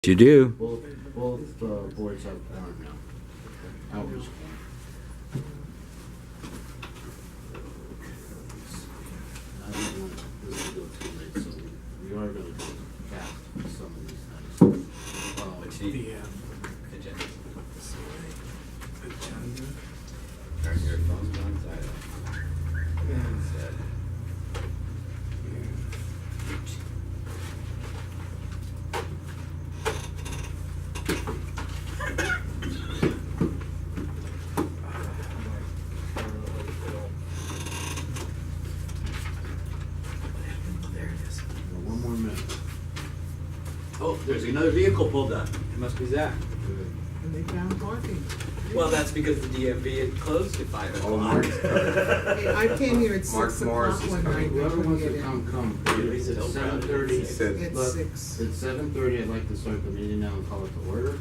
You do. Both boards have quorum now. Outreach quorum. I don't want this to go too late, so we are going to go fast some of these things. What's the agenda? Agenda. Turn your phones on silent. Instead. There it is. One more minute. Oh, there's another vehicle pulled up. It must be Zach. And they found parking. Well, that's because the DMV had closed at 5 o'clock. Mark's Hey, I came here at Mark 6 Morris o'clock is one night. coming. I Whoever couldn't wants get to in. come. It's Still 7:30. He said- It's Look, 6. It's 7:30. I'd like to start the meeting now and call it to order.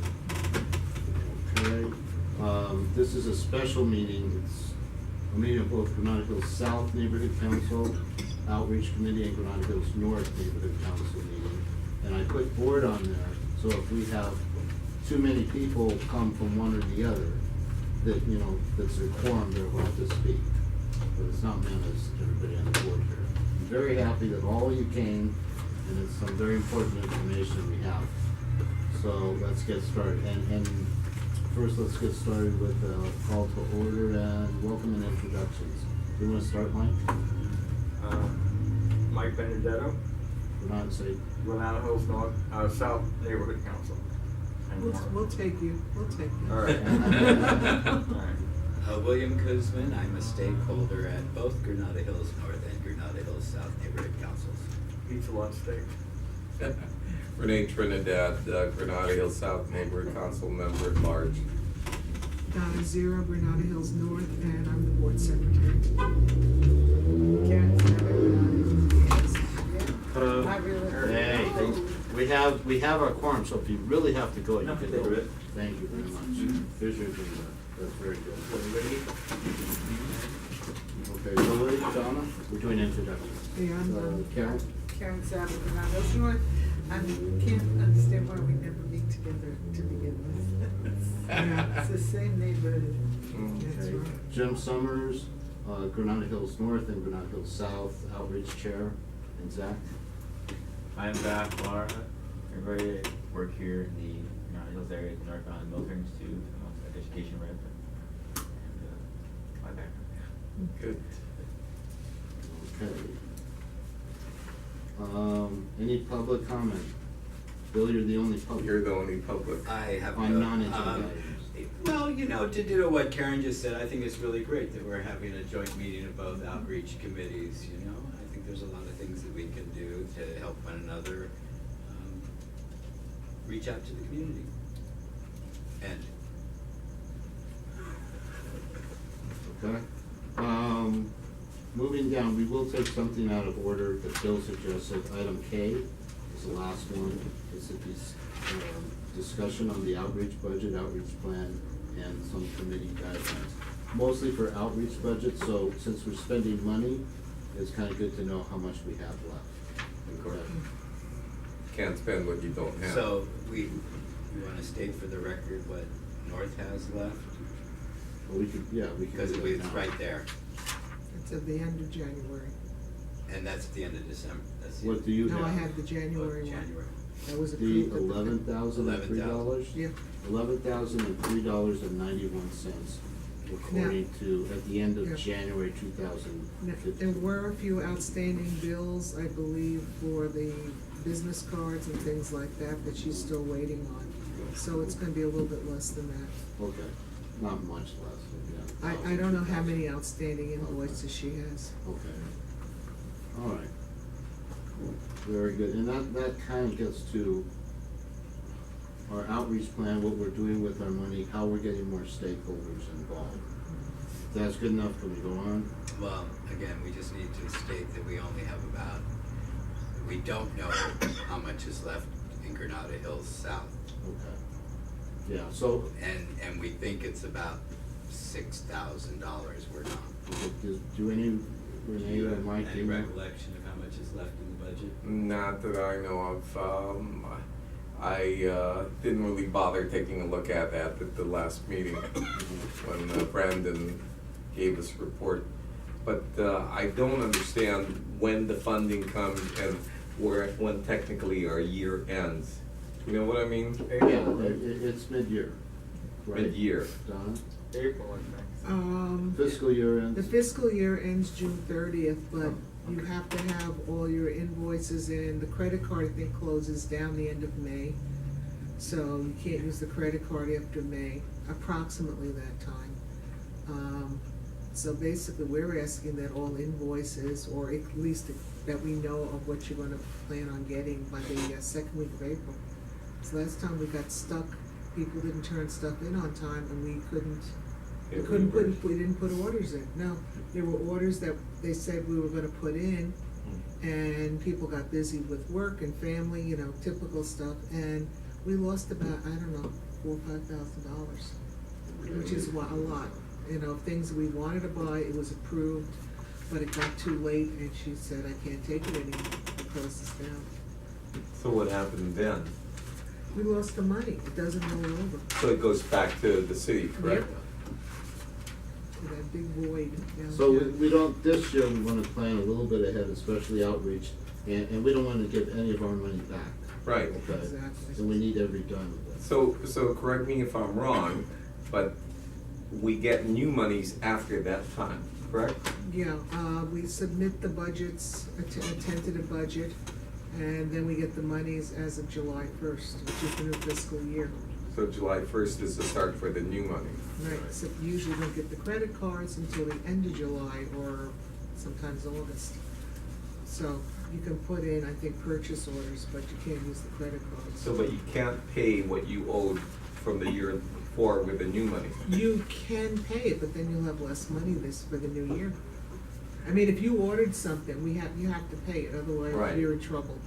Okay. This is a special meeting. It's a meeting of both Granada Hills South Neighborhood Council, Outreach Committee, and Granada Hills North Neighborhood Council meeting. And I put board on there, so if we have too many people come from one or the other, that, you know, that's their quorum, they're allowed to speak. But it's not meant as everybody on the board here. I'm very happy that all of you came, and it's some very important information we have. So let's get started. And first, let's get started with a call to order and welcome and introductions. Do you want to start, Mike? Mike Benedetto, We're not say, Granada Hills North, South Neighborhood Council. And We'll take you. We'll take you. All right. All right. William Kuzman, I'm a stakeholder at both Granada Hills North and Granada Hills South Neighborhood Councils. Pizza lunch steak. Renee Trinidad, Granada Hills South Neighborhood Council member at large. Donna Zero, Granada Hills North, and I'm the board secretary. Karen's not everybody. Not really. Hey, we have our quorum, so if you really have to go, you can go. Thank you very much. Here's your agenda. That's very good. Okay, so ready, Donna? We're doing introductions. Yeah, I'm Karen? Karen Savage, Granada Hills North. I can't understand why we never meet together to begin with. Yeah. It's the same neighborhood. That's Okay. right. Jim Summers, Granada Hills North and Granada Hills South Outreach Chair, and Zach. I'm Zach Lara. Everybody work here in the Granada Hills area, the Northbound Military Institute, I'm an education rep. And my background. Good. Okay. Any public comment? Bill, you're the only public. You're the only public. I have On no, non-agenda well, you know, to do what Karen just said, I think it's really great that we're having a joint meeting of both outreach committees, you know? I think there's a lot of things that we can do to help one another, reach out to the community. And Okay. Moving down, we will take something out of order that Bill suggested. Item K is the last one. It's a discussion on the outreach budget, outreach plan, and some committee guidelines. Mostly for outreach budget, so since we're spending money, it's kind of good to know how much we have left. Of course. Can't spend what you don't have. so we wanna state for the record what North has left, Well, we could do because that it's now. right there, It's at the end of January. and that's at the end of December, that's the. What do you have? No, I have the January one. January. That was The approved. at $11,003? Yeah. $11,003.91, according to, at the end Yeah. of January 2015. There were a few outstanding bills, I believe, for the business cards and things like that, that she's still waiting on. So it's gonna be a little bit less than that. Okay, not much less, yeah. I don't know how many outstanding invoices she has. Okay. All right. Very good, and that kind of gets to our outreach plan, what we're doing with our money, how we're getting more stakeholders involved. If that's good enough, can we go on? Well, again, we just need to state that we only have about, we don't know how much is left in Granada Hills South. Okay. Yeah, so, And we think it's about $6,000 we're not. do any, Renee or Mike, Any you know? recollection of how much is left in the budget? Not that I know of. I didn't really bother taking a look at that at the last meeting when Brandon gave us a report. But I don't understand when the funding comes and when technically our year ends. You know what I mean? Yeah, it's mid-year, right? Mid-year. Don? April, I think. Fiscal year ends? The fiscal year ends June 30th, but you have to have all your invoices in. The credit card, I think, closes down the end of May. So you can't use the credit card after May, approximately that time. So basically, we're asking that all invoices, or at least that we know of what you're gonna plan on getting by the second week of April. So last time we got stuck, people didn't turn stuff in on time, and we didn't put orders in. No, there were orders that they said we were gonna put in, and people got busy with work and family, you know, typical stuff, and we lost about, I don't know, $4,000 or $5,000, which is a lot. You know, things we wanted to buy, it was approved, but it got too late, and she said, I can't take it anymore, we closed this down. So what happened then? We lost the money, it doesn't roll over. So it goes back to the city, correct? To that big void downtown. So we don't, this year, we wanna plan a little bit ahead, especially outreach, and we don't wanna give any of our money back. Right. Okay? Exactly. And we need every dime of it. So correct me if I'm wrong, but we get new monies after that time, correct? Yeah, we submit the budgets, a tentative budget, and then we get the monies as of July 1st, which is the new fiscal year. So July 1st is the start for the new money. Right, so you usually don't get the credit cards until the end of July or sometimes August. So you can put in, I think, purchase orders, but you can't use the credit cards. So, but you can't pay what you owed from the year before with the new money. You can pay it, but then you'll have less money for the new year. I mean, if you ordered something, you have to pay it, otherwise Right. you're in trouble.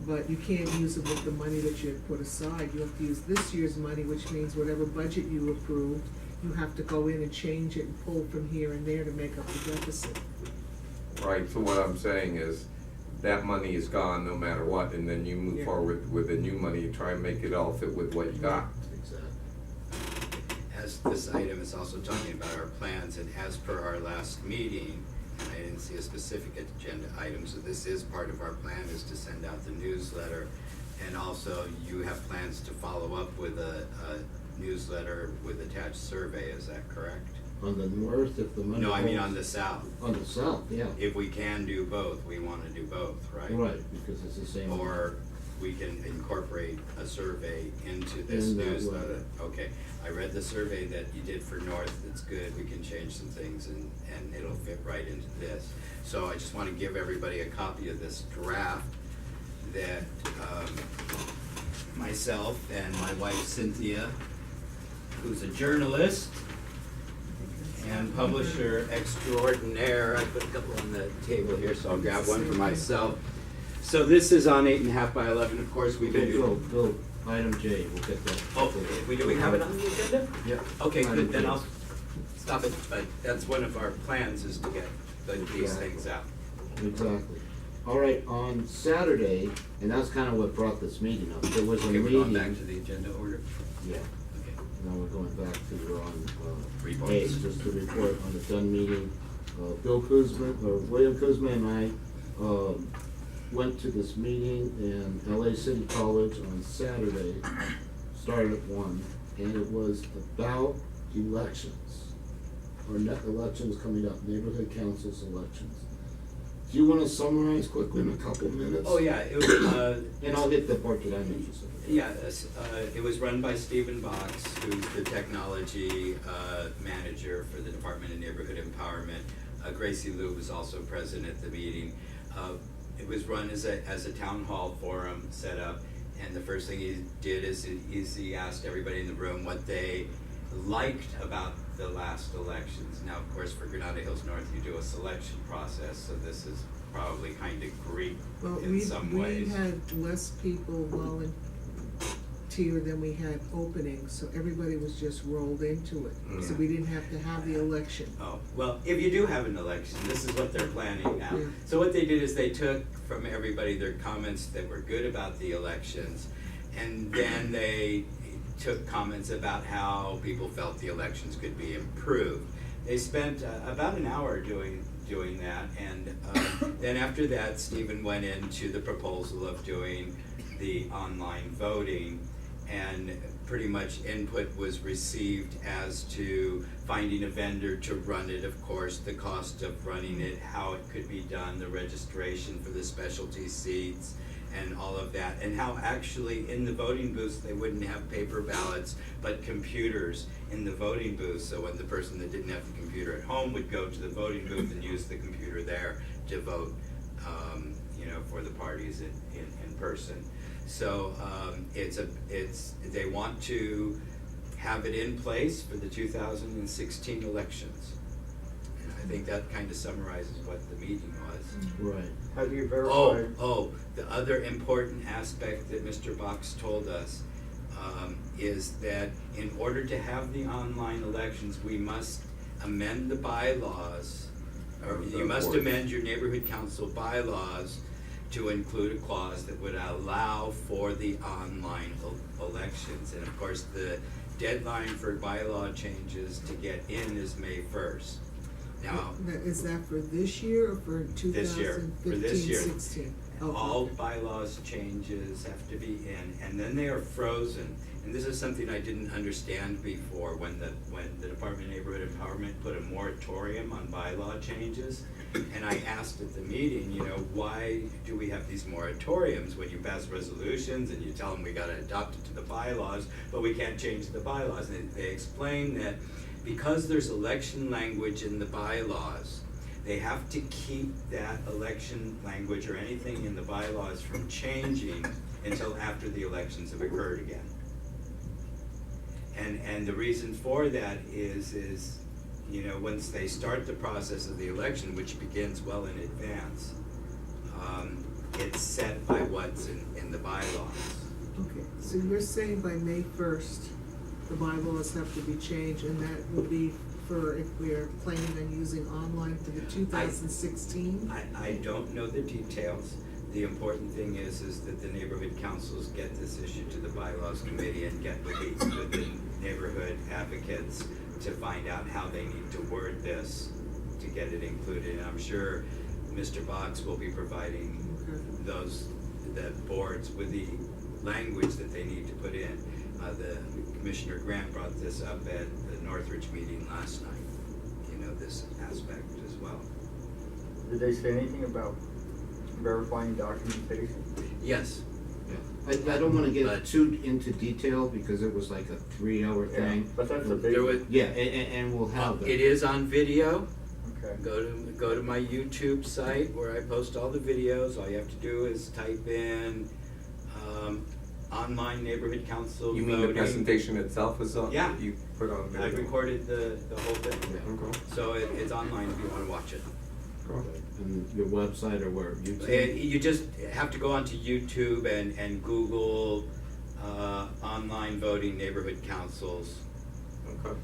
But you can't use it with the money that you had put aside. You have to use this year's money, which means whatever budget you approved, you have to go in and change it and pull from here and there to make up the deficit. Right, so what I'm saying is, that money is gone no matter what, and then you move Yeah. forward with the new money, and try and make it all fit with what you got. Exactly. As this item is also talking about our plans, and as per our last meeting, and I didn't see a specific agenda item, so this is part of our plan, is to send out the newsletter. And also, you have plans to follow up with a newsletter with attached survey, is that correct? On the north, if the money. No, I mean holds- on the south. On the south, yeah. If we can do both, we wanna do both, right? Right, because it's the same. Or we can incorporate a survey into this In that newsletter. letter. Okay, I read the survey that you did for North, it's good, we can change some things and it'll fit right into this. So I just wanna give everybody a copy of this draft that, myself and my wife Cynthia, who's a journalist and publisher extraordinaire, I put a couple on the table here, so I'll grab one for myself. So this is on 8.5 by 11, of course, we can Okay, do. Bill, item J, we'll get that. Oh, do we have it on the agenda? Yeah. Okay, Item good, then J. I'll stop it, but that's one of our plans, is to get these things out. Exactly. All right, on Saturday, and that's kind of what brought this meeting up, there was a Okay, meeting. we're going back to the agenda order. Yeah, Okay. now we're going back to, we're on, Reports. A, just to report on the Dunn meeting. Bill Kuzma, or William Kuzma and I, went to this meeting in LA City College on Saturday, started at 1, and it was about elections, or elections coming up, neighborhood councils elections. Do you wanna summarize quickly in a couple minutes? Oh, yeah, it was, And I'll get the part that I'm interested in. yeah, it was run by Stephen Box, who's the technology manager for the Department of Neighborhood Empowerment. Gracie Liu was also present at the meeting. It was run as a town hall forum set up, and the first thing he did is he asked everybody in the room what they liked about the last elections. Now, of course, for Granada Hills North, you do a selection process, so this is probably kind of Greek Well, in some ways. we had less people volunteer than we had openings, so everybody was just rolled into it. So Yeah. we didn't have to have the election. Oh, well, if you do have an election, this is what they're planning now. Yeah. So what they did is they took from everybody their comments that were good about the elections, And then they took comments about how people felt the elections could be improved. They spent about an hour doing that, and then after that, Stephen went into the proposal of doing the online voting, and pretty much input was received as to finding a vendor to run it, of course, the cost of running it, how it could be done, the registration for the specialty seats, and all of that, and how actually in the voting booths they wouldn't have paper ballots but computers in the voting booth, so when the person that didn't have the computer at home would go to the voting booth and use the computer there to vote, for the parties in person. So they want to have it in place for the 2016 elections. And I think that kind of summarizes what the meeting was. Right. How do you verify? The other important aspect that Mr. Box told us is that in order to have the online elections, we must amend the bylaws, or you must amend your neighborhood council bylaws to include a clause that would allow for the online elections. And of course, the deadline for bylaw changes to get in is May 1st. Now, Is that for this year or for This year, for this 2015, year. 16? Okay. all bylaws changes have to be in, and then they are frozen. And this is something I didn't understand before, when the Department of Neighborhood Empowerment put a moratorium on bylaw changes. And I asked at the meeting, why do we have these moratoriums when you pass resolutions and you tell them we gotta adopt it to the bylaws, but we can't change the bylaws? And they explained that because there's election language in the bylaws, they have to keep that election language or anything in the bylaws from changing until after the elections have occurred again. And the reason for that is once they start the process of the election, which begins well in advance, it's set by what's in the bylaws. Okay, so you're saying by May 1st, the bylaws have to be changed, and that will be for if we're planning on using online for the 2016? I don't know the details. The important thing is that the neighborhood councils get this issue to the bylaws committee and get with the neighborhood advocates to find out how they need to word this to get it included. And I'm sure Mr. Box will be providing the boards with the language that they need to put in. The Commissioner Grant brought this up at the Northridge meeting last night, this aspect as well. Did they say anything about verifying documentation? Yes. Yeah. I don't wanna get too into detail because it was like a 3-hour Yeah, thing. but that's a big There was- one. Yeah, and we'll have that. It is on video. Okay. Go to my YouTube site where I post all the videos. All you have to do is type in online neighborhood council You mean the voting. presentation itself is on? Yeah. You put on video? I recorded the whole thing. Yeah. Okay. So it's online if you wanna watch it. Cool. And your website or where, YouTube? You just have to go onto YouTube and Google online voting neighborhood councils Okay.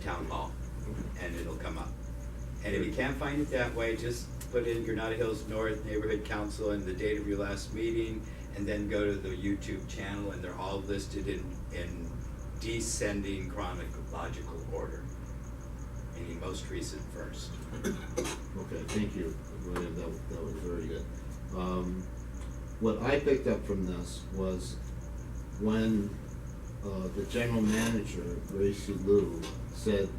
town hall, and it'll come up. And if you can't find it that way, just put in Granada Hills North Neighborhood Council and the date of your last meeting, and then go to the YouTube channel, and they're all listed in descending chronological order, meaning most recent first. Okay, thank you, William, that was very good. What I picked up from this was when the general manager, Gracie Lou, said,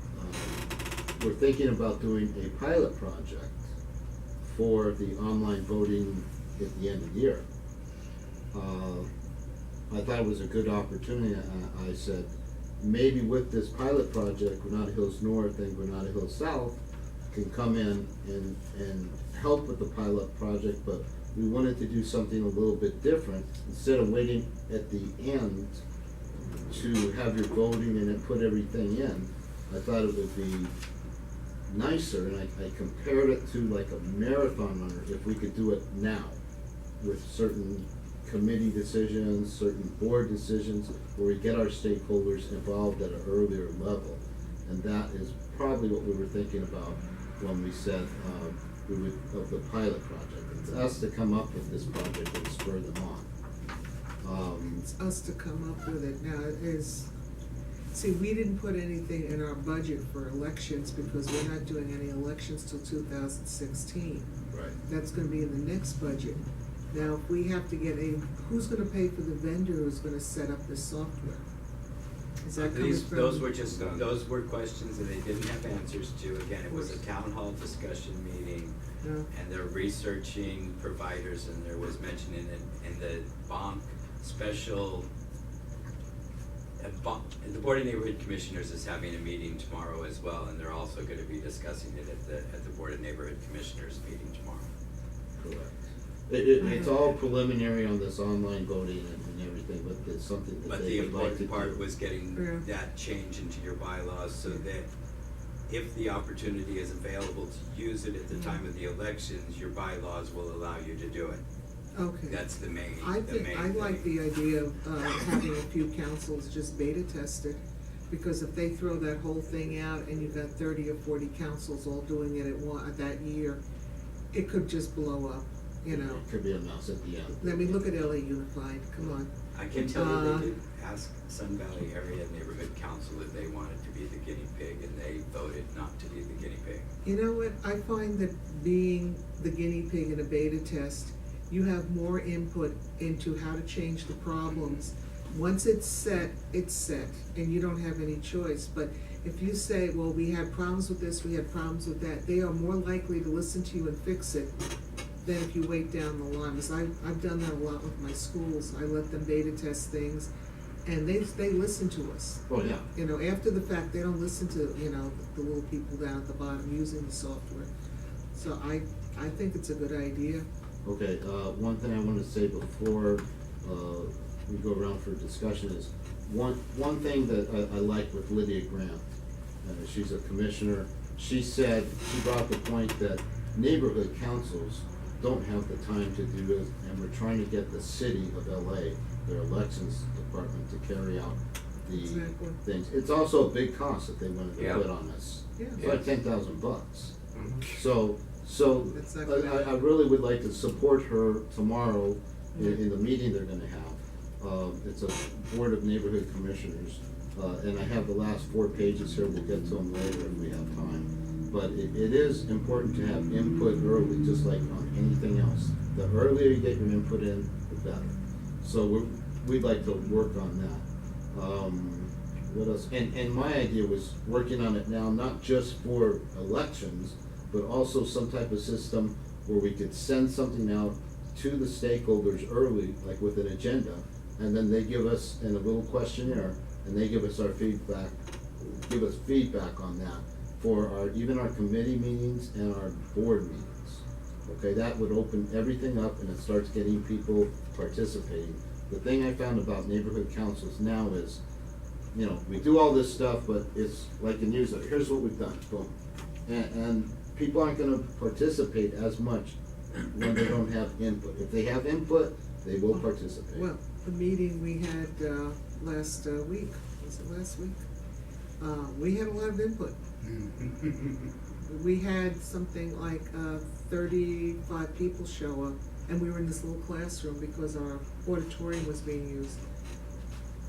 we're thinking about doing a pilot project for the online voting at the end of the year. I thought it was a good opportunity. I said, maybe with this pilot project, Granada Hills North and Granada Hills South can come in and help with the pilot project, but we wanted to do something a little bit different. Instead of waiting at the end to have your voting and then put everything in, I thought it would be nicer, and I compared it to like a marathon runner, if we could do it now with certain committee decisions, certain board decisions, where we get our stakeholders involved at an earlier level. And that is probably what we were thinking about when we said we would, of the pilot project. It's us to come up with this project and spur them on. It's us to come up with it. Now, it is, see, we didn't put anything in our budget for elections because we're not doing any elections till 2016. Right. That's gonna be in the next budget. Now, if we have to get who's gonna pay for the vendor who's gonna set up the software? Is that coming from? Those were questions that they didn't have answers to. Again, it was a town hall discussion meeting. No. And they're researching providers, and there was mention in the bonk special, the Board of Neighborhood Commissioners is having a meeting tomorrow as well, and they're also gonna be discussing it at the Board of Neighborhood Commissioners meeting tomorrow. Correct. It's all preliminary on this online voting and everything, but it's something that But they the would like to do. important part was getting Yeah. that change into your bylaws so that if the opportunity is available to use it at the time of the elections, your bylaws will allow you to do it. Okay. That's the main, I the think, main I like thing. the idea of having a few councils just beta test it, because if they throw that whole thing out and you've got 30 or 40 councils all doing it at that year, it could just blow up, you know. It could be a mess at the end. Let me look at LA Unified, come on. I can tell you they did ask Sun Valley Area Neighborhood Council if they wanted to be the guinea pig, and they voted not to be the guinea pig. You know what, I find that being the guinea pig in a beta test, you have more input into how to change the problems. Once it's set, and you don't have any choice. But if you say, well, we had problems with this, we had problems with that, they are more likely to listen to you and fix it than if you wait down the line. Because I've done that a lot with my schools. I let them beta test things, and they listen to us. Oh, yeah. You know, after the fact, they don't listen to, you know, the little people down at the bottom using the software. So I think it's a good idea. Okay, one thing I want to say before we go around for discussion is, one thing that I like with Lydia Grant, she's a commissioner, she brought up the point that neighborhood councils don't have the time to do this, and we're trying to get the city of LA, their elections department, to carry out the Exactly. things. It's also a big cost that they wanted to Yeah. put on us. Yeah. It's like $10,000. Mhm. So That's not bad. I really would like to support her tomorrow in the meeting they're gonna have. It's a Board of Neighborhood Commissioners, and I have the last 4 pages here, we'll get to them later if we have time. But it is important to have input early, just like on anything else. The earlier you get your input in, the better. So we'd like to work on that. What else? And my idea was working on it now, not just for elections, but also some type of system where we could send something out to the stakeholders early, like with an agenda, and then they give us in a little questionnaire, and they give us our feedback, on that for even our committee meetings and our board meetings. Okay, that would open everything up and it starts getting people participating. The thing I found about neighborhood councils now is, you know, we do all this stuff, but it's like in newsletter, here's what we've done, boom. And people aren't gonna participate as much when they don't have input. If they have input, they will participate. Well, the meeting we had last week, was it last week? We had a lot of input. We had something like 35 people show up, and we were in this little classroom because our auditorium was being used.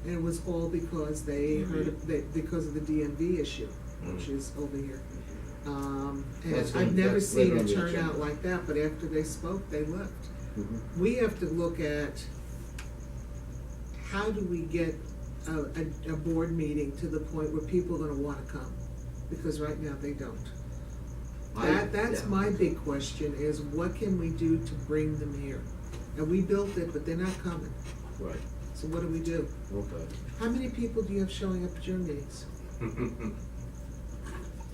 And it was all because they heard, because of the DMV issue, which is over here. And I've never That's seen later a on the turnout agenda. like that, but after they spoke, they left. Mhm. We have to look at how do we get a board meeting to the point where people are gonna wanna come, because right now they don't. That's Yeah. my big question, is what can we do to bring them here? And we built it, but they're not coming, Right, so what do we do? okay. How many people do you have showing up at your meetings?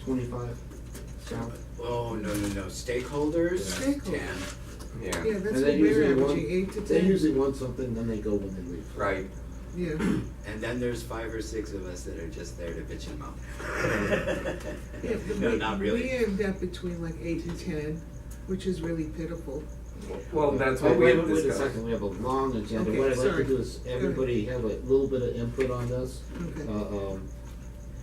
25, south? Oh, no, stakeholders, Yeah. 10. Yeah, Yeah, that's And what they we're usually want- averaging, 8 to 10. They usually want something, then they go when they leave. right. Yeah, And then there's 5 or 6 of us that are just there to bitch and moan. yeah, No, not we really. end up between like 8 and 10, which is really pitiful. Well, that's Oh, what we wait had a discussed. second, we have a long agenda. Okay, What I'd like sorry. to do is everybody have a little bit of input on this. Okay.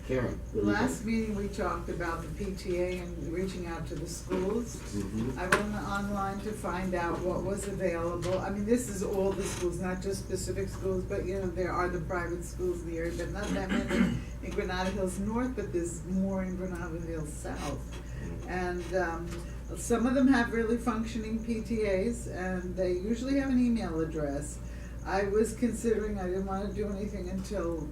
Karen? what do you Last think? meeting, we talked about the PTA and reaching out to the schools. Mhm. I went online to find out what was available. I mean, this is all the schools, not just specific schools, but you know, there are the private schools in the area, but not that many in Granada Hills North, but there's more in Granada Hills South. And, some of them have really functioning PTAs, and they usually have an email address. I was considering, I didn't wanna do anything until,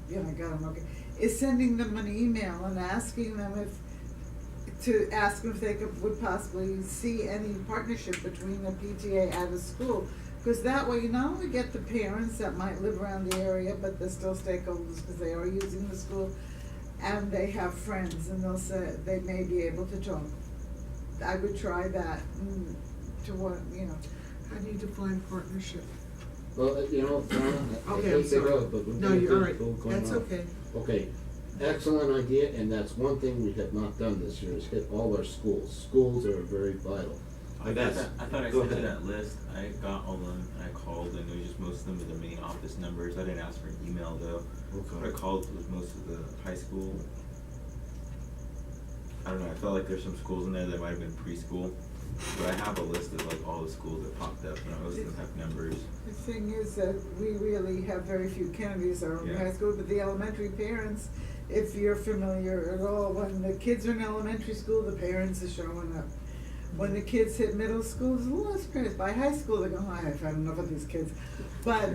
you know, I got them okay, is sending them an email and asking them if they would possibly see any partnership between a PTA and a school. Because that way, you not only get the parents that might live around the area, but they're still stakeholders, because they are using the school, and they have friends, and they'll say, they may be able to talk. I would try that, to what, you know. How do you define partnership? Well, you know, Donna, I Okay, hate I'm to sorry. go, but we're No, gonna you're do all right. full going That's on. okay. Okay, excellent idea, and that's one thing we have not done this year, is hit all our schools. Schools are very vital. I Yes. thought I Go sent you ahead. that list. I got all of them and I called, and it was just most of them with the main office numbers. I didn't ask for an email though. Okay. What I called was most of the high school. I don't know, I felt like there's some schools in there that might have been preschool, but I have a list of like all the schools that popped up, and most of them have numbers. The thing is that we really have very few Kennedys are in Yeah. high school, but the elementary parents, if you're familiar at all, when the kids are in elementary school, the parents are showing up. When the kids hit middle school, there's a lot of parents. By high school, they go, oh, I've had enough of these kids. But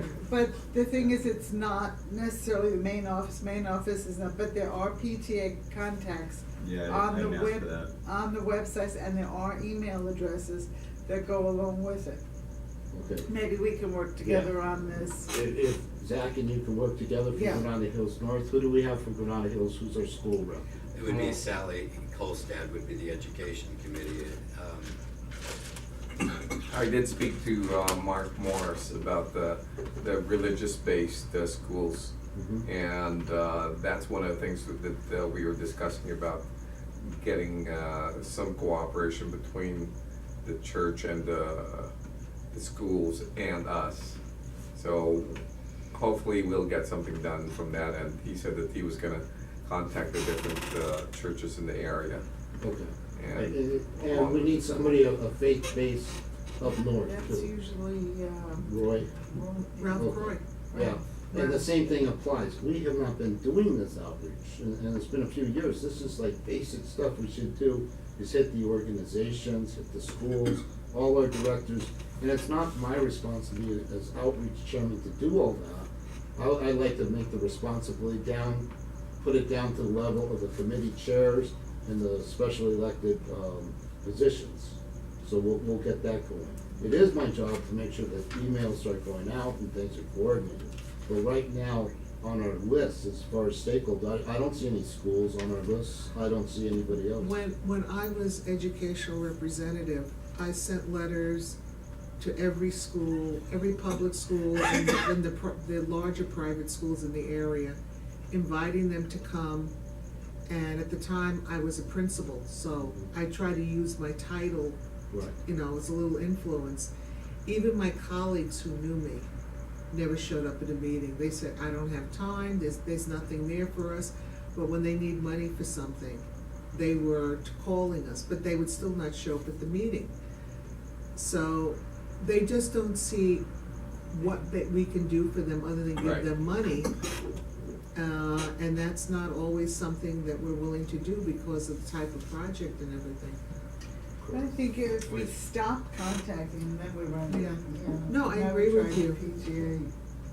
the thing is, it's not necessarily the main office. Main office is not, but there are PTA contacts Yeah, on I the didn't ask for web, that. on the websites, and there are email addresses that go along with it. Okay. Maybe we can work together on this. If Zach and you can work together for Yeah. Granada Hills North, who do we have for Granada Hills, who's our school rep? It would be Sally Kolstad would be the education committee. I did speak to Mark Morris about the religious-based schools. Mhm. And that's one of the things that we were discussing about getting some cooperation between the church and the schools and us. So hopefully we'll get something done from that, and he said that he was gonna contact the different churches in the area. Okay. And- And we need somebody of faith-based up north That's too. usually, Roy? Ralph Okay. Croy. Yeah, and the Ralph. same thing applies. We have not been doing this outreach, and it's been a few years. This is like basic stuff we should do, is hit the organizations, hit the schools, all our directors. And it's not my responsibility as outreach chairman to do all that. I like to make the responsibility down, put it down to the level of the committee chairs and the specially elected, positions. So we'll get that going. It is my job to make sure that emails start going out and things are coordinated. But right now, on our list, as far as stakeholders, I don't see any schools on our list. I don't see anybody else. When I was educational representative, I sent letters to every school, every public school, and the larger private schools in the area, inviting them to come. And at the time, I was a principal, so I tried to use my title, Right. you know, as a little influence. Even my colleagues who knew me never showed up at a meeting. They said, I don't have time, there's nothing there for us. But when they need money for something, they were calling us, but they would still not show up at the meeting. So they just don't see what that we can do for them other than give Right. them money. And that's not always something that we're willing to do because of the type of project and everything. But I think if we stop contacting them, then we run, Yeah. you know. No, I now agree we're with trying you. PTA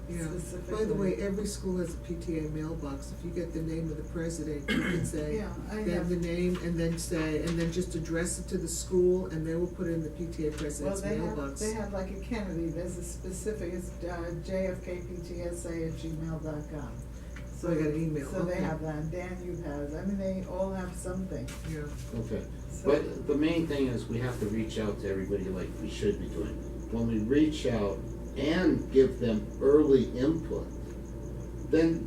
Yeah, specifically. by the way, every school has a PTA mailbox. If you get the name of the president, you can say, Yeah, I they have have. the name, and then say, and then just address it to the school, and they will put it in the PTA Well, president's mailbox. they have like a Kennedy, there's a specific, it's jfkptsa@gmail.com. So I got an email, So they okay. have that, Dan, you have, I mean, they all have something. Yeah, Okay, So- but the main thing is we have to reach out to everybody like we should be doing. When we reach out and give them early input, then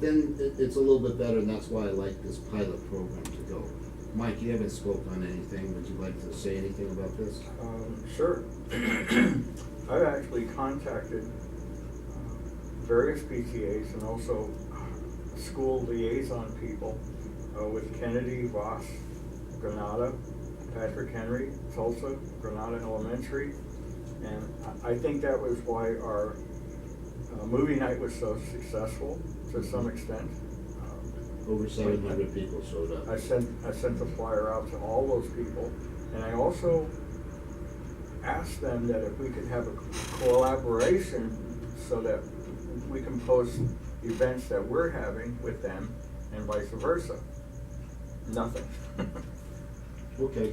it's a little bit better, and that's why I like this pilot program to go. Mike, you haven't spoke on anything. Would you like to say anything about this? Sure. I've actually contacted various PTAs and also school liaison people with Kennedy, Ross, Granada, Patrick Henry, Tulsa, Granada Elementary. And I think that was why our movie night was so successful to some extent. Over 700 people showed up. I sent the flyer out to all those people, and I also asked them that if we could have a collaboration so that we can post events that we're having with them and vice versa. Nothing. Okay,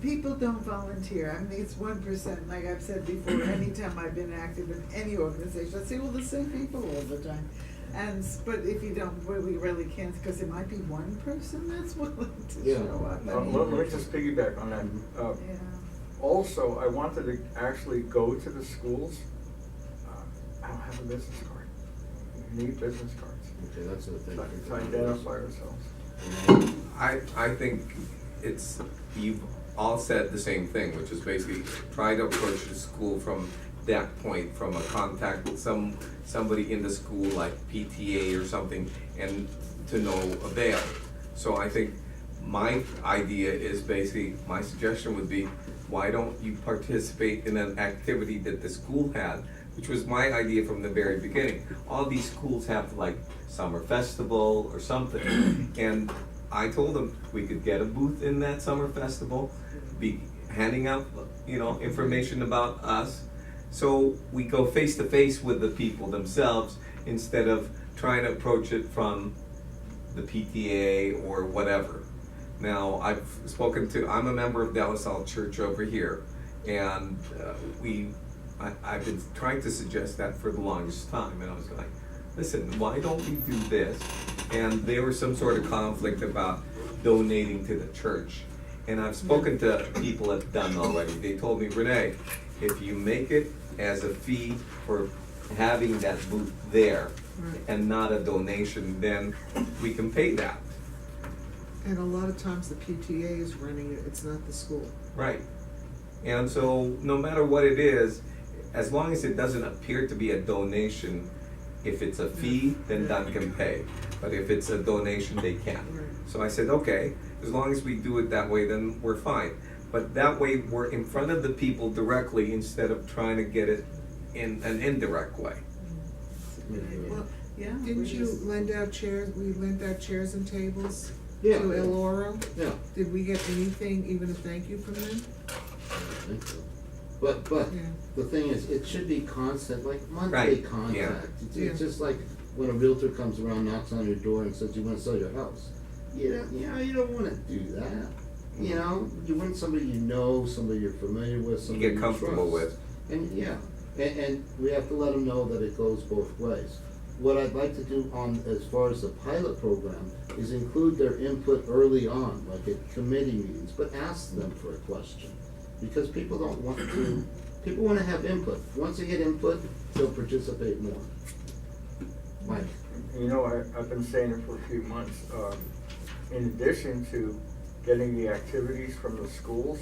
People don't volunteer. I mean, it's 1%, like I've said before, anytime I've been active in any organization, I see, well, the same people all the time. But if you don't, well, we really can't, because it might be one person that's willing to Yeah. show up. I mean, Let me just piggyback on that. yeah. Also, I wanted to actually go to the schools. I don't have a business card. You need business cards okay, that's the thing. to identify ourselves. I think it's, you've all said the same thing, which is basically try to approach the school from that point, from a contact with somebody in the school like PTA or something, and to no avail. So I think my idea is basically, my suggestion would be, why don't you participate in an activity that the school had, which was my idea from the very beginning. All these schools have like summer festival or something, and I told them we could get a booth in that summer festival, be handing out, information about us. So we go face to face with the people themselves instead of trying to approach it from the PTA or whatever. Now, I'm a member of De La Salle Church over here, and I've been trying to suggest that for the longest time, and I was like, listen, why don't we do this? And there was some sort of conflict about donating to the church. And I've spoken to people that have done already. They told me, Renee, if you make it as a fee for having that booth there Right. and not a donation, then we can pay that. And a lot of times the PTA is running it, it's not the school. Right. And so no matter what it is, as long as it doesn't appear to be a donation, if it's a fee, then Dunn can pay. But if it's a donation, they can't. Right. So I said, okay, as long as we do it that way, then we're fine. But that way, we're in front of the people directly instead of trying to get it in an indirect way. Well, Yeah. didn't we you just- lend out chairs, we lent out chairs and tables Yeah. to El Oro? Yeah, Did we get anything, even a thank you from them? I think so. But Yeah. the thing is, it should be constant, like monthly Right, yeah. contact. It's Yeah. just like when a realtor comes around, knocks on your door and says, you wanna sell your house. You don't wanna do that. You want somebody you know, somebody you're familiar with, You somebody get you comfortable trust. with. And yeah, and we have to let them know that it goes both ways. What I'd like to do as far as the pilot program, is include their input early on, like at committee meetings, but ask them for a question. Because people wanna have input. Once they get input, they'll participate more. Mike? I've been saying it for a few months. In addition to getting the activities from the schools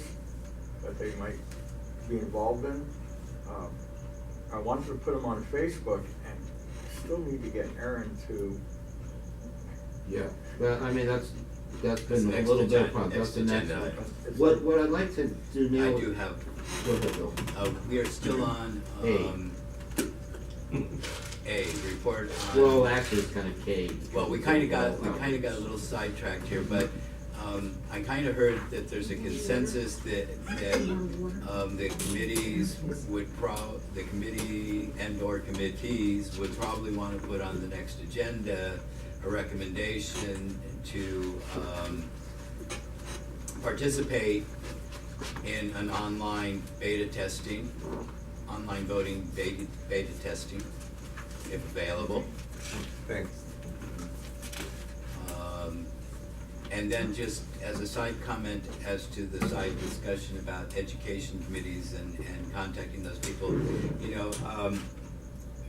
that they might be involved in, I wanted to put them on Facebook, and I still need to get Aaron to. Yeah. But I mean, that's That's been a next little bit agenda- of that's the next agenda one. item. What I'd like to do now. I do have, Go ahead, Bill. we are still on, A, report on. Well, actually, it's kinda K. Well, we kinda got a little sidetracked here, but, I kinda heard that there's a consensus that, the committees the committee and/or committees would probably wanna put on the next agenda a recommendation to, participate in an online voting beta testing, if available. Thanks. And then just as a side comment as to the side discussion about education committees and contacting those people,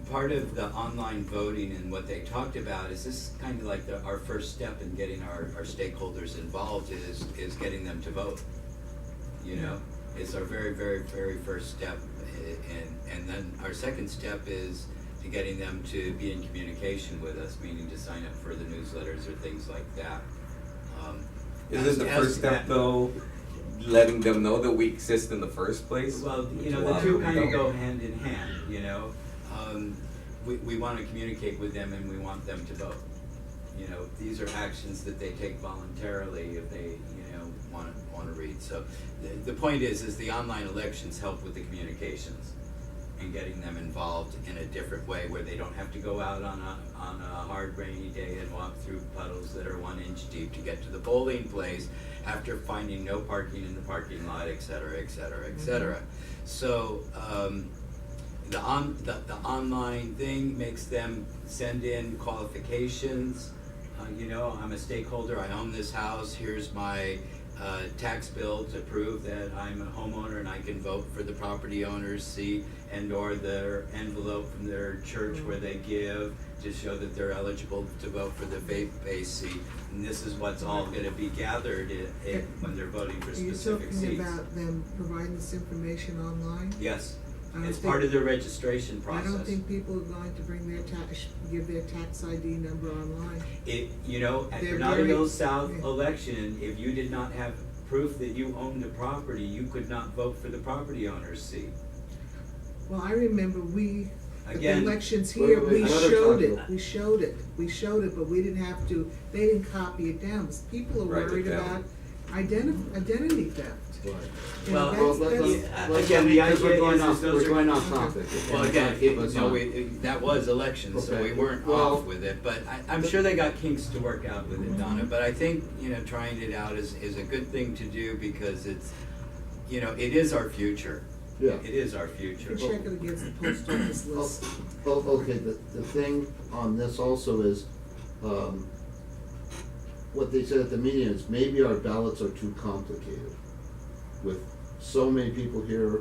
part of the online voting and what they talked about is this kind of like our first step in getting our stakeholders involved is getting them to vote. It's our very, very, very first step, and then our second step is to getting them to be in communication with us, meaning to sign up for the newsletters or things like that. Isn't the first step though, letting them know that we exist in the first place? Well, you Which know, a the lot two them kind of don't. go hand in hand, you know? We want to communicate with them and we want them to vote. You know, these are actions that they take voluntarily if they, you know, want to read. So the point is the online elections help with the communications and getting them involved in a different way where they don't have to go out on a hard rainy day and walk through puddles that are 1 inch deep to get to the polling place after finding no parking in the parking lot, et cetera, et cetera, et cetera. So the online thing makes them send in qualifications. You know, I'm a stakeholder, I own this house, here's my tax bill to prove that I'm a homeowner and I can vote for the property owner's seat, and or their envelope from their church where they give to show that they're eligible to vote for the faith-based seat. And this is what's all gonna be gathered when they're voting for Are you specific seats. talking about them providing this information online? Yes, I don't it's think- part of their registration I process. don't think people are going to bring their give their tax ID number online. You know, at They're Granada very- Hills South yeah. election, if you did not have proof that you owned the property, you could not vote for the property owner's seat. Well, I remember the Again, elections wait, here, wait, we another showed time. it, we showed it, but we didn't have to, they didn't copy it down, because people are Write it worried down. about identity theft. Right. You know, Well, that's- again, the idea We're going is off, those we're are- going off topic. Well, Okay, again, keep us no, on. that was elections, so we Okay. weren't Well- off with it, but I'm sure they got kinks to work out with it, Donna, but I think, you know, trying it out is a good thing to do because it's, you know, it is our future. Yeah. It is our You future. can check it against the post office list. Oh, okay, the thing on this also is, what they said at the meeting is maybe our ballots are too complicated. With so many people here,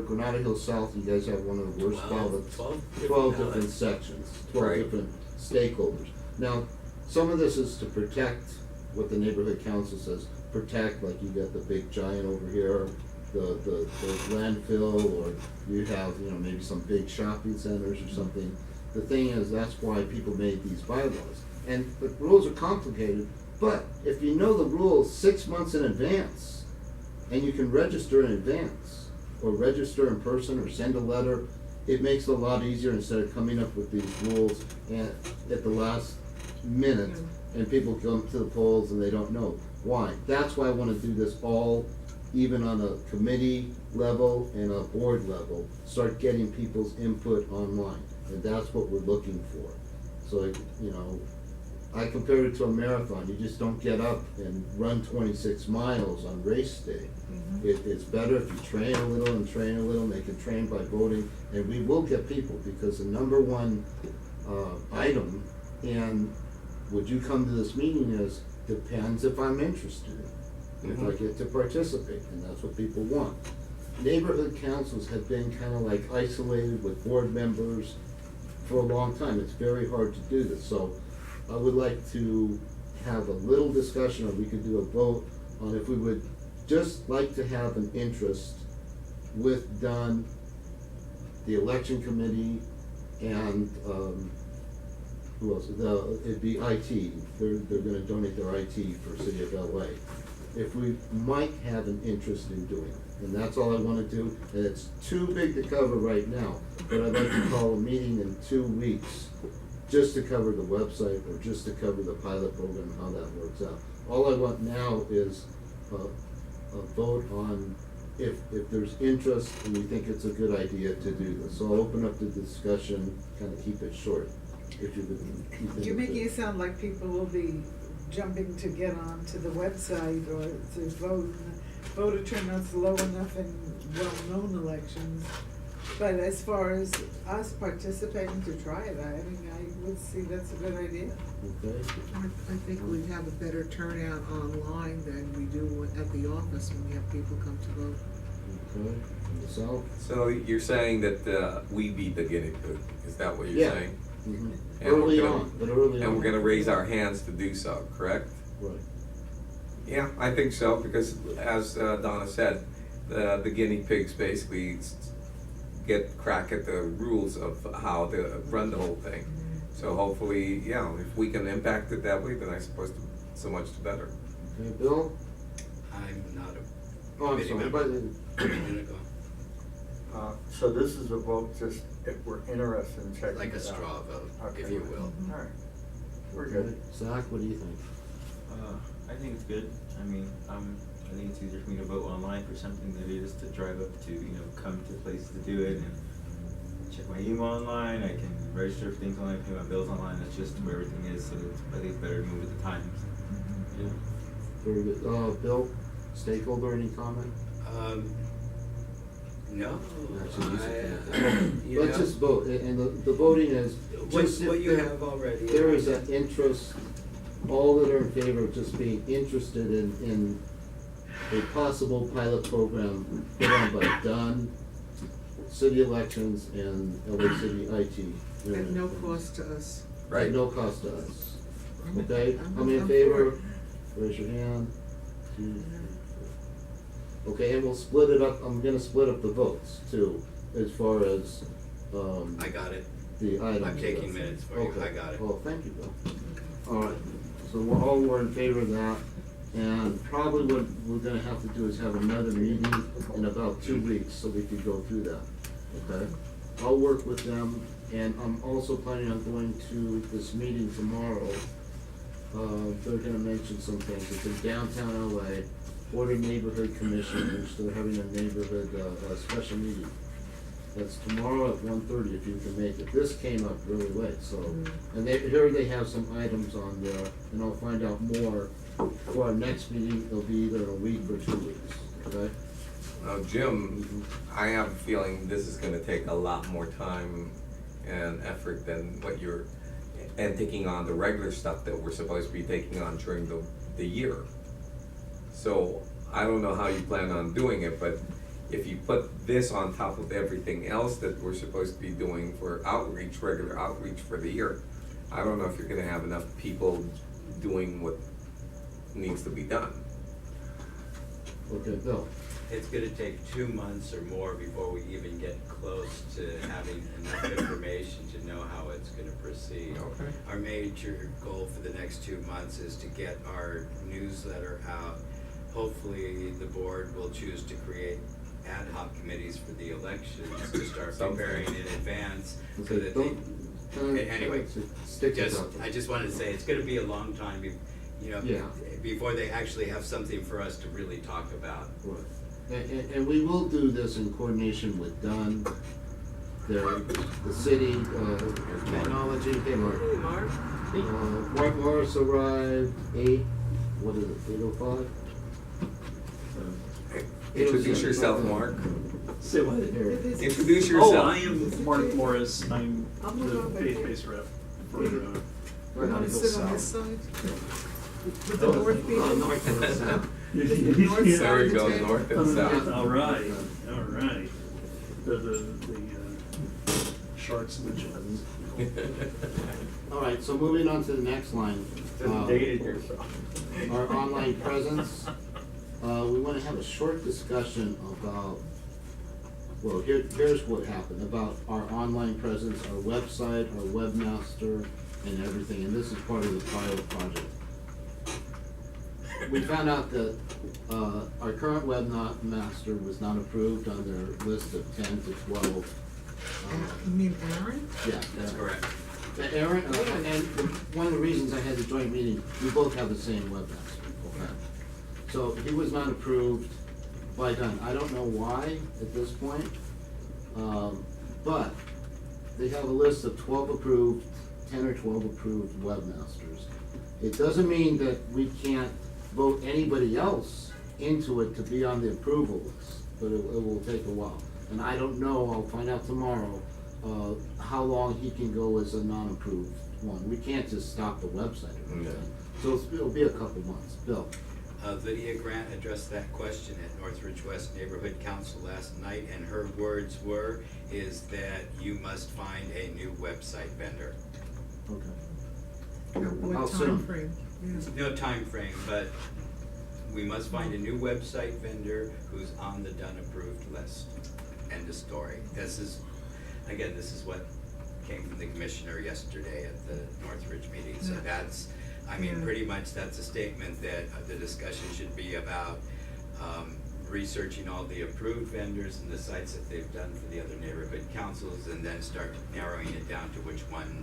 Granada Hills South, you guys have one of the worst 12 ballots. 12 12 different different ballots. sections, 12 Right. different stakeholders. Now, some of this is to protect what the neighborhood council says, protect, like you got the big giant over here, the landfill, or you have, you know, maybe some big shopping centers or something. The thing is, that's why people made these bylaws. And the rules are complicated, but if you know the rules 6 months in advance, and you can register in advance, or register in person, or send a letter, it makes it a lot easier instead of coming up with these rules at the last minute, and people come to the polls and they don't know. Why? That's why I wanna do this all, even on a committee level and a board level, start getting people's input online, and that's what we're looking for. So, you know, I compare it to a marathon, you just don't get up and run 26 miles on race day. It's better if you train a little and train a little, and they can train by voting, and we will get people, because the number one item, and would you come to this meeting is, depends if I'm interested in, if I get to participate, and that's what people want. Neighborhood councils have been kinda like isolated with board members for a long time, it's very hard to do this, so I would like to have a little discussion, or we could do a vote on if we would just like to have an interest with Dunn, the election committee, and, who else? It'd be IT, they're gonna donate their IT for City of LA. If we might have an interest in doing it, and that's all I wanna do, and it's too big to cover right now, but I'd like to call a meeting in 2 weeks, just to cover the website, or just to cover the pilot program, how that works out. All I want now is a vote on if there's interest and you think it's a good idea to do this. So I'll open up the discussion, kinda keep it short, if you would. you think You're making it's- it sound like people will be jumping to get onto the website or to vote. Voter turnout's low enough in well-known elections. But as far as us participating to try it, I mean, I would see that's a good idea. Okay, I think we'd have a better turnout online than we do at the office when we have people come to vote. okay, and the South? So you're saying that we be the guinea pig, is that what you're Yeah. saying? Mhm. And we're Early gonna- on, but early on. And we're gonna raise our hands to do so, correct? Right. Yeah, I think so, because as Donna said, the guinea pigs basically get crack at the rules of how to run the whole thing. So hopefully, yeah, if we can impact it that way, then I suppose so much the better. Okay, Bill? I'm not a Oh, I'm committee sorry, member. but, A minute ago. So this is a vote just if we're interested in checking it out? Like a straw vote, if Okay. you will. All right, we're okay, good. Zach, what do you think? I think it's good. I mean, I think it's easier for me to vote online for something than it is to drive up to, come to places to do it and check my email online. I can register for things online, pay my bills online. That's just where everything is. So I think it's better to move with the times. Yeah. Very good. Bill, stakeholder, any comment? No, Actually, you you Let's know, just vote, and the voting is. just if what you there- have already. There is an interest, all that are in favor of just being interested in a possible pilot program put on by Dunn, city elections, and LA City IT. At no cost to us. At no cost to us. Okay, I'm- how many in I'm favor? for it. Raise your hand. 2, 3, 4. Okay, and we'll split it up, I'm gonna split up the votes too, as far as, I got it. the items. I'm taking go. minutes for you. Okay. I got it. Oh, thank you, Bill. All right, so we're in favor of that, and probably what we're gonna have to do is have another meeting in about 2 weeks, so we can go through that, okay? I'll work with them, and I'm also planning on going to this meeting tomorrow. They're gonna mention some things, it's in downtown LA, Board of Neighborhood Commissioners, they're having a neighborhood, special meeting. That's tomorrow at 1:30 if you can make it. This came up really late, so, and here they have some items on there, and I'll find out more for our next meeting. It'll be either a week or 2 weeks, okay? Now, Jim, I have a feeling this is gonna take a lot more time and effort than what you're, and taking on the regular stuff that we're supposed to be taking on during the year. So, I don't know how you plan on doing it, but if you put this on top of everything else that we're supposed to be doing for outreach, regular outreach for the year, I don't know if you're gonna have enough people doing what needs to be done. Okay, Bill? It's gonna take 2 months or more before we even get close to having enough information to know how it's gonna proceed. Okay. Our major goal for the next 2 months is to get our newsletter out. Hopefully, the board will choose to create ad hoc committees for the elections to start Something. preparing in advance, so Okay, that they, anyway, Stick to just, that. I just wanted to say, it's gonna be a long time, Yeah. before they actually have something for us to really talk about. Right. And we will do this in coordination with Dunn, the city, technology, hey, Mark. Hey, Mark. Mark Morris arrived 8:05? Introduce yourself, Mark. Say what? Introduce Oh, yourself. I am Mark Morris. I'm I'll move the over. faith-based rep for You wanna Granada sit on this South. side? With the north people? North and south. North Yeah. side There of we the go, table. north and south. All right, all right. The sharks and the gems. All right, so moving on to the next line. Just dated yourself. Our online presence. We wanna have a short discussion about, well, here's what happened, about our online presence, our website, our webmaster, and everything, and this is part of the pilot project. We found out that, our current webmaster was not approved on their list of 10 to 12. You mean Aaron? Yeah. That's correct. Aaron, and one of the reasons I had the joint meeting, we both have the same webmaster, okay? So he was not approved by Dunn. I don't know why at this point, but they have a list of 12 approved, 10 or 12 approved webmasters. It doesn't mean that we can't vote anybody else into it to be on the approval list, but it will take a while. And I don't know, I'll find out tomorrow, how long he can go as a non-approved one. We can't just stop the website or anything. So it'll be a couple months. Bill? Lydia Grant addressed that question at Northridge West Neighborhood Council last night, and her words is that you must find a new website vendor. Okay. How How soon? timeframe? Yeah. No time frame, but we must find a new website vendor who's on the Dunn approved list. end of story. This is what came from the commissioner yesterday at the Northridge meeting, so Yeah. that's, I mean, Yeah. pretty much that's a statement that the discussion should be about, researching all the approved vendors and the sites that they've done for the other neighborhood councils, and then start narrowing it down to which one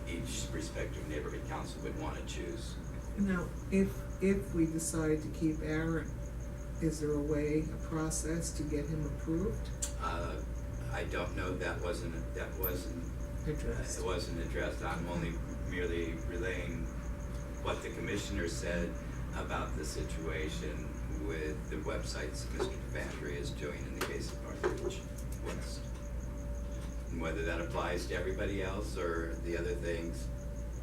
each respective neighborhood council would wanna choose. Now, if we decide to keep Aaron, is there a way, a process to get him approved? I don't know, that wasn't Addressed. it wasn't addressed. I'm only merely relaying what the commissioner said about the situation with the websites Mr. Devandria is doing in the case of Northridge West. And whether that applies to everybody else or the other things,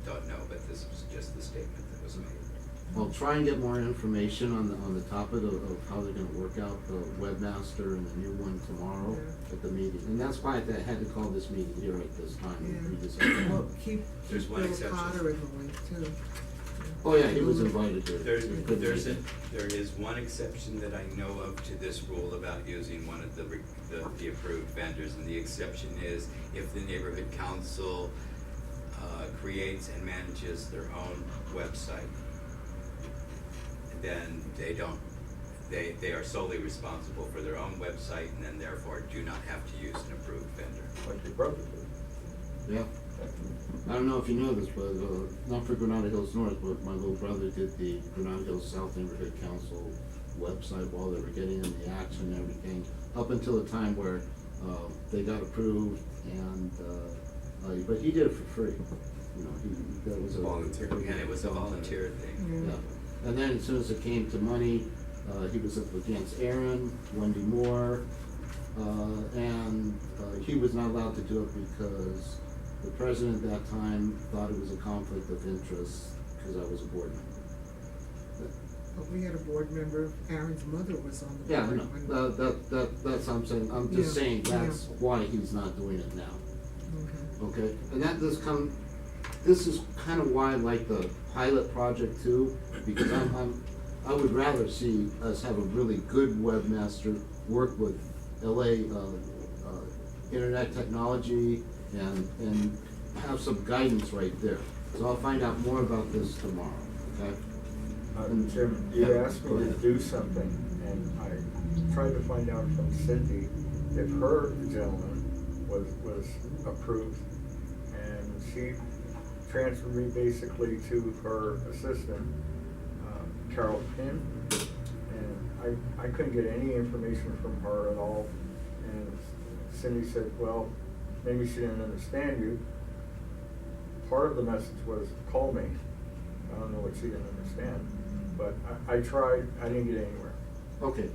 don't know, but this was just the statement that was made. I'll try and get more information on the topic of how they're gonna work out the webmaster and the new one tomorrow Yeah. at the meeting. And that's why I had to call this meeting here at this time. Yeah. We just- Well, keep There's Bill one exception. Potter in the link too. Oh, yeah, he was invited to. There Good meeting. is one exception that I know of to this rule about using one of the approved vendors, and the exception is if the neighborhood council creates and manages their own website, then they are solely responsible for their own website, and then therefore do not have to use an approved vendor. Like your brother did. Yeah. I don't know if you know this, but, not for Granada Hills North, but my little brother did the Granada Hills South Neighborhood Council website while they were getting in the action and everything, up until the time where, they got approved and, but he did it for free. You know, that was a. Volunteer. And it was a volunteer thing. Yeah, and then as soon as it came to money, he was up against Aaron, Wendy Moore, and he was not allowed to do it because the president at that time thought it was a conflict of interest because I was a board member. But we had a board member, Aaron's mother was on the Yeah, I board. know, when- that's what I'm saying, I'm just Yeah, saying yeah. that's why he's not doing it now. Okay. Okay, and that does come, this is kind of why I like the pilot project too, because I would rather see us have a really good webmaster, work with LA, internet technology and have some guidance right there. So I'll find out more about this tomorrow, okay? Jim, you Yeah, asked go me to ahead. do something, and I tried to find out from Cindy if her gentleman was approved, and she transferred me basically to her assistant, Carol Pinn, and I couldn't get any information from her at all, and Cindy said, well, maybe she didn't understand you. Part of the message was, call me. I don't know what she didn't understand, but I tried, I didn't get anywhere. Okay,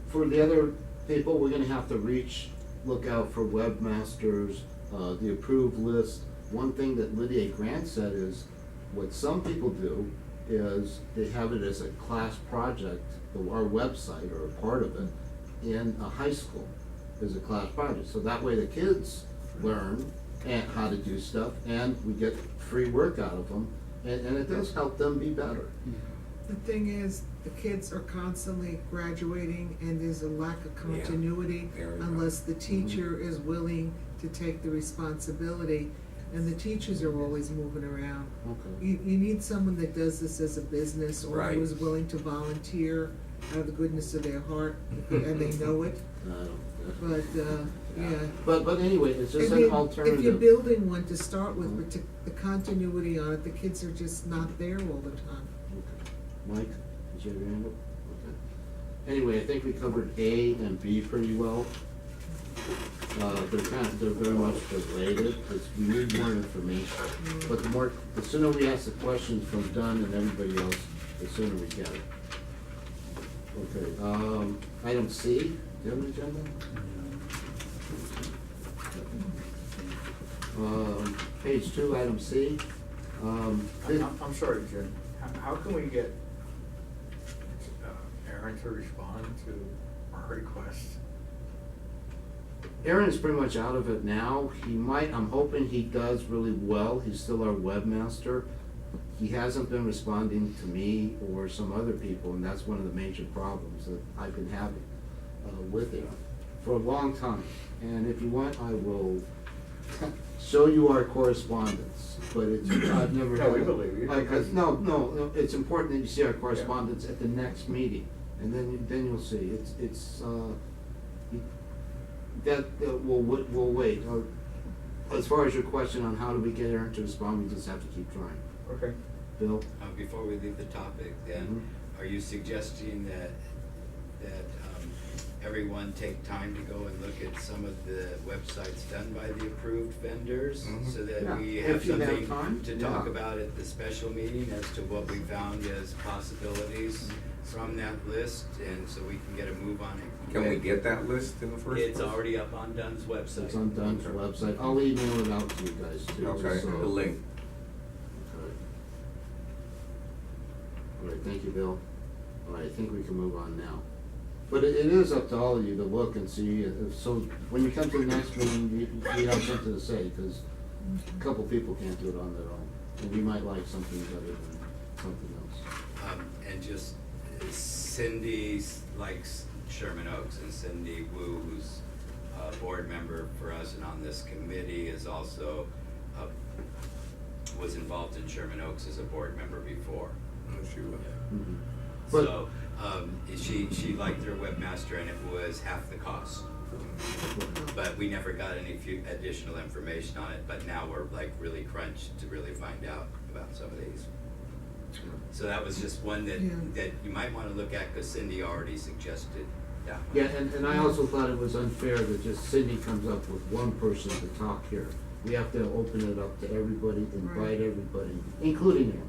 for the other people, we're gonna have to look out for webmasters, the approved list. One thing that Lydia Grant said is, what some people do is they have it as a class project, our website or a part of it, in a high school as a class project. So that way the kids learn and how to do stuff, and we get free work out of them, and it does help them be better. The thing is, the kids are constantly graduating and there's a lack of continuity Very much. unless the teacher is willing to take the responsibility. And the teachers are always moving around. Okay. You need someone that does this as a business or Right. who is willing to volunteer out of the goodness of their heart and they know it. But, yeah. But anyway, it's just I an mean, alternative. if you're building one to start with, but the continuity on it, the kids are just not there all the time. Mike, is your hand up? Okay. Anyway, I think we covered A and B pretty well. They're very much related, because we need more information. But the sooner we ask the questions from Dunn and everybody else, the sooner we get it. Okay, item C, do you have an agenda? Page 2, item C. I'm sorry, Jim, how can we get Aaron to respond to our request? Aaron's pretty much out of it now. I'm hoping he does really well. He's still our webmaster. He hasn't been responding to me or some other people, and that's one of the major problems that I've been having with Aaron. for a long time, and if you want, I will show you our correspondence, but it's, I've never. No, we believe you. No, it's important that you see our correspondence at the next meeting, and then you'll see, we'll wait. As far as your question on how do we get Aaron to respond, we just have to keep trying. Okay. Bill? Before we leave the topic, then, are you suggesting that everyone take time to go and look at some of the websites done by the approved vendors? Mhm. So that Yeah, we if have you have something time, to talk yeah. about at the special meeting as to what we found as possibilities from that list, and so we can get a move on it. Can we get that list in the first place? It's already up on Dunn's website. It's on Dunn's website. I'll email it out to you guys too. Okay, just so- the link. Okay. All right, thank you, Bill. All right, I think we can move on now. But it is up to all of you to look and see, so when you come to the next meeting, you have something to say, because a couple people can't do it on their own. And you might like something better than something else. And just Cindy likes Sherman Oaks, and Cindy Wu, who's a board member for us and on this committee, is also, was involved in Sherman Oaks as a board member before. She was. Mhm. But- So, she liked their webmaster, and it was half the cost. But we never got any additional information on it, but now we're like really crunched to really find out about some of these. So that was just one that, Yeah. that you might wanna look at, cause Cindy already suggested that one. Yeah, and I also thought it was unfair that just Cindy comes up with one person to talk here. We have to open it up to everybody, invite Right. everybody, including him,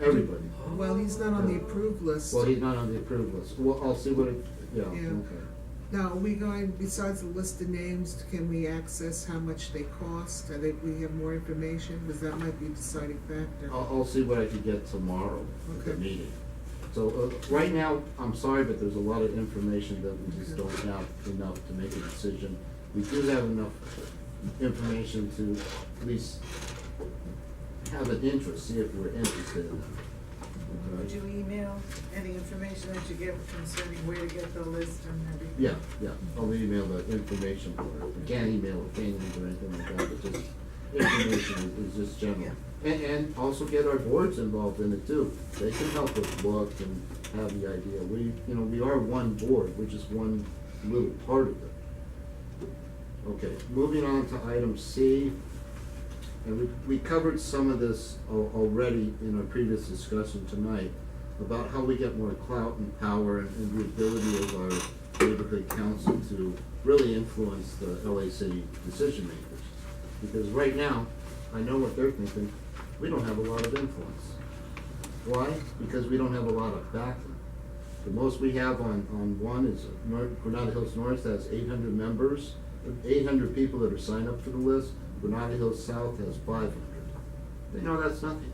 everybody. Well, he's not on the approved list. Well, he's not on the approved list. Well, I'll see what it, yeah, Yeah. okay. Now, are we going, besides the list of names, can we access how much they cost? I think we have more information, because that might be a deciding factor. I'll see what I can get tomorrow at the Okay. meeting. So, right now, I'm sorry, but there's a lot of information that we just Okay. don't have enough to make a decision. We do have enough information to at least have an interest, see if we're interested in it. Would you email any information that you get concerning where to get the list and everything? Yeah, I'll email the information for it. We can't email opinions or anything like that, but just information is just general. And also get our boards involved in it too. They can help us look and have the idea. We are one board, we're just one little part of it. Okay, moving on to item C. And we covered some of this already in our previous discussion tonight about how we get more clout and power and the ability of our neighborhood council to really influence the LA City decision makers. Because right now, I know what they're thinking, we don't have a lot of influence. Why? Because we don't have a lot of backing. The most we have on one is Granada Hills North has 800 members, 800 people that are signed up for the list. Granada Hills South has 500. They know that's nothing.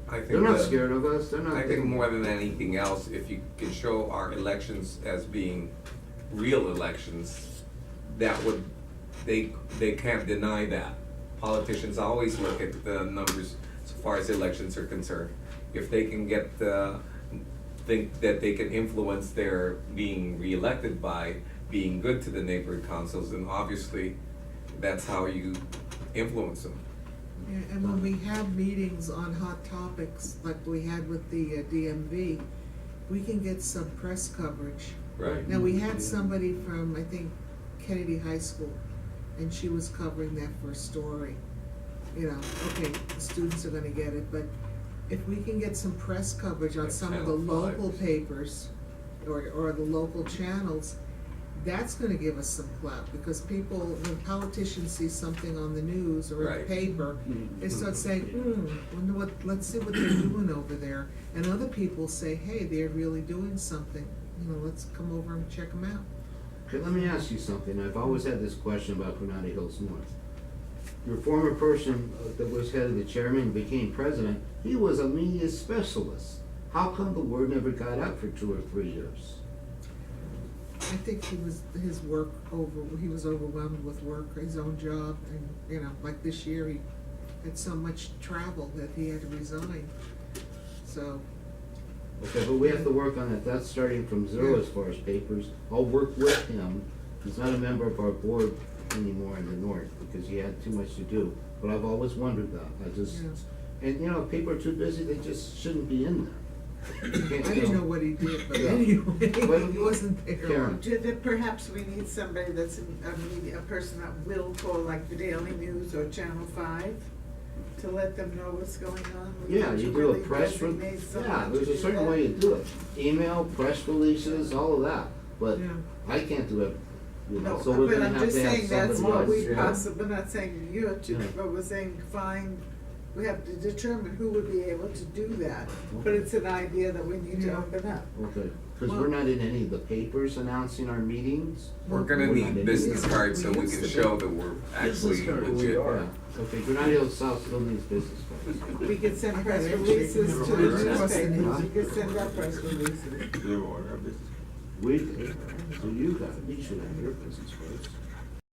I think They're not that- scared of us, they're not. I think more than anything else, if you can show our elections as being real elections, that would, they can't deny that. Politicians always look at the numbers so far as elections are concerned. If they can get think that they can influence their being reelected by being good to the neighborhood councils, then obviously that's how you influence them. Yeah, and when we have meetings on hot topics, like we had with the DMV, we can get some press coverage. Right. Now, we had somebody from, I think, Kennedy High School, and she was covering that for a story. You know, okay, the students are gonna get it, but if we can get some press coverage on Like some of the Channel 5. local papers or the local channels, that's gonna give us some clout, because people, when politicians see something on the news or in Right. the paper, they start saying, wonder what, let's see what they're doing over there. And other people say, hey, they're really doing something, you know, let's come over and check them out. Okay, let me ask you something. I've always had this question about Granada Hills North. Your former person that was head of the chairman and became president, he was a media specialist. How come the word never got out for 2 or 3 years? I think he was overwhelmed with work, his own job, and, you know, like this year, he had so much travel that he had to resign. So, Okay, but we have to work on that, that's starting from zero as far as papers. I'll work with him, he's not a member of our board anymore in the north, because he had too much to do. But I've always wondered that, I just, Yeah. and you know, if people are too busy, they just shouldn't be in there. You can't, I you didn't know what he did, but Yeah. anyway, Well, he wasn't there. Karen. That perhaps we need somebody that's a person that will call like the Daily News or Channel 5 to let them know what's going on. We Yeah, need you to do a really press designate release, someone yeah, to there's a do certain that. way you do it. Email, press releases, all of that, but Yeah. I can't do it, you know, No, so we're but gonna I'm have just to have saying that's somebody what else. we Yeah. possibly, we're not saying you have to, Yeah. but we're saying we have to determine who would be able to do that. But it's an idea that we need to Yeah. open up. Okay, cause Well- we're not in any of the papers announcing our meetings. We're gonna We're not need in business any- cards so we used can to show be. that we're Business actually cards. legit. We are. Yeah, okay, Granada Hills South still needs business cards. We could send I press got it. releases to the Never heard of that. newspapers, we could send out press releases. We have order our business. We, so you got, you should have your business cards.